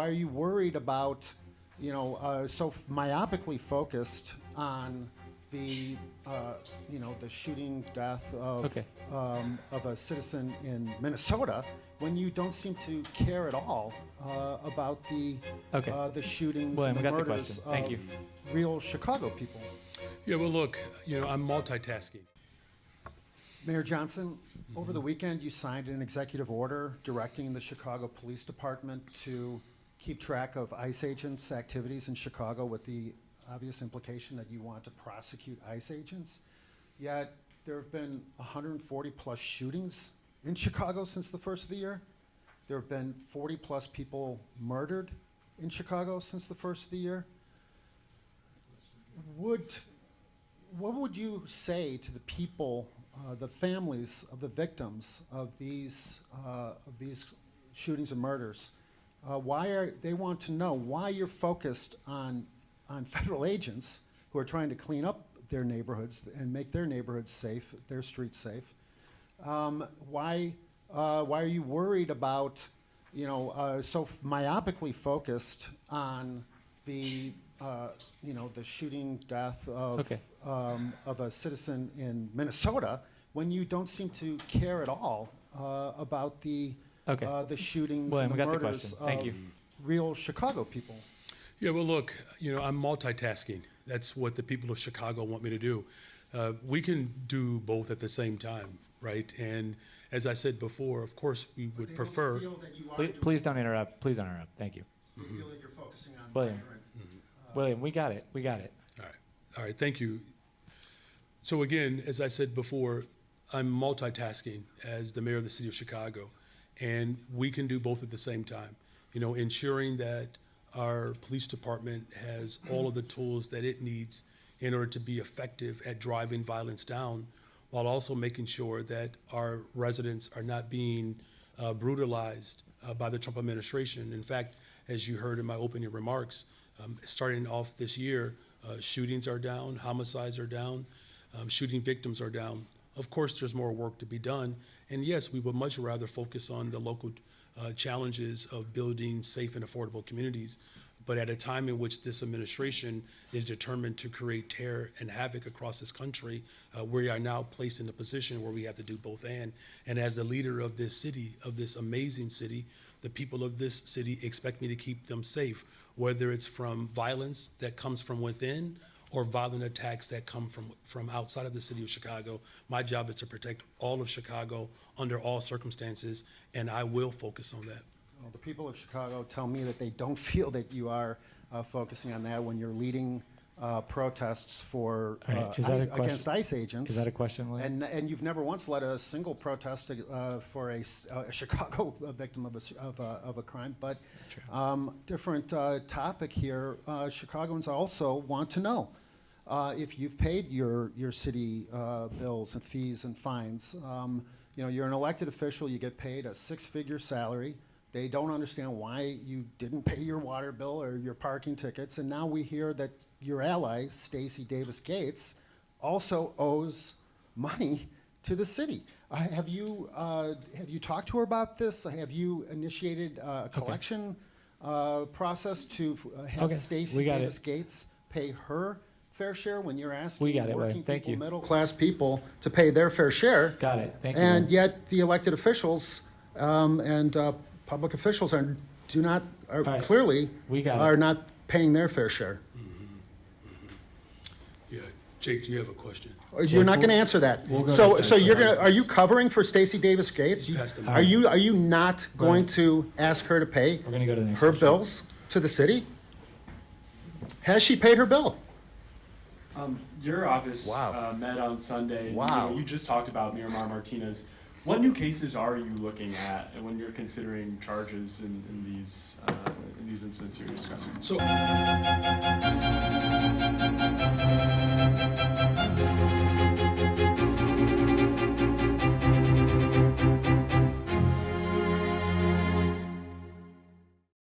Are you worried about, so myopically focused on the, the shooting death Okay. of a citizen in Minnesota when you don't seem to care at all about Okay. the shootings William, and we the got the murders question. Thank of you. real Chicago people? Yeah, well, look, I'm multitasking. Mayor Johnson, over the weekend you signed an executive order directing the Chicago Police Department to keep track of ICE agents' activities in Chicago, with the obvious implication that you want to prosecute ICE agents. Yet there have been 140 plus shootings in Chicago since the first of the year. There have been 40 plus people murdered in Chicago since the first of the year. What would you say to the people, the families of the victims of these shootings and murders? They want to know why you're focused on federal agents who are trying to clean up their neighborhoods and make their neighborhoods safe, their streets safe. Why are you worried about, so myopically focused on the shooting death of Okay. Of a citizen in Minnesota when you don't seem to care at all about the shootings William, and we the got the murders question. Thank of you. real Chicago people? Yeah, well, look, I'm multitasking. That's what the people of Chicago want me to do. We can do both at the same time, right? And as I said before, of course, we would prefer. Please don't interrupt. Please don't interrupt. Thank you. You feel that you're focusing on William. migrant, William, we got it. We got it. All right, thank you. So again, as I said before, I'm multitasking as the mayor of the city of Chicago, and we can do both at the same time. Ensuring that our police department has all of the tools that it needs in order to be effective at driving violence down, while also making sure that our residents are not being brutalized by the Trump administration. In fact, as you heard in my opening remarks, starting off this year, shootings are down, homicides are down, shooting victims are down. Of course, there's more work to be done. And yes, we would much rather focus on the local challenges of building safe and affordable communities. But at a time in which this administration is determined to create terror and havoc across this country, we are now placed in a position where we have to do both and. And as the leader of this city, of this amazing city, the people of this city expect me to keep them safe, whether it's from violence that comes from within or violent attacks that come from outside of the city of Chicago. My job is to protect all of Chicago under all circumstances, and I will focus on that. Well, the people of Chicago tell me that they don't feel that you are focusing on that when you're leading protests for Right. against ICE agents. Is that a question, William? And you've never once led a single protest for a Chicago victim of a crime. But different topic here. Chicagoans also want to know if you've paid your city bills and fees and fines. You're an elected official. You get paid a six-figure salary. They don't understand why you didn't pay your water bill or your parking tickets. And now we hear that your ally, Stacey Davis Gates, also owes money to the city. Have you talked to her about this? Have you initiated a collection process to have Stacey Davis Gates pay her fair share when you're asking working people, middle-class people to pay their fair share? Got it. Thank you. And yet the elected officials and public officials clearly are not paying their fair share. Yeah, Jake, do you have a question? You're not going to answer that. Are you covering for Stacey Davis Gates? Are you not going to ask her to pay We're going to go to the next her question. bills to the city? Has she paid her bill? Your office met on Sunday. Wow. You just talked about Miramar Martinez. What new cases are you looking at when you're considering charges in these incidents you're discussing? So.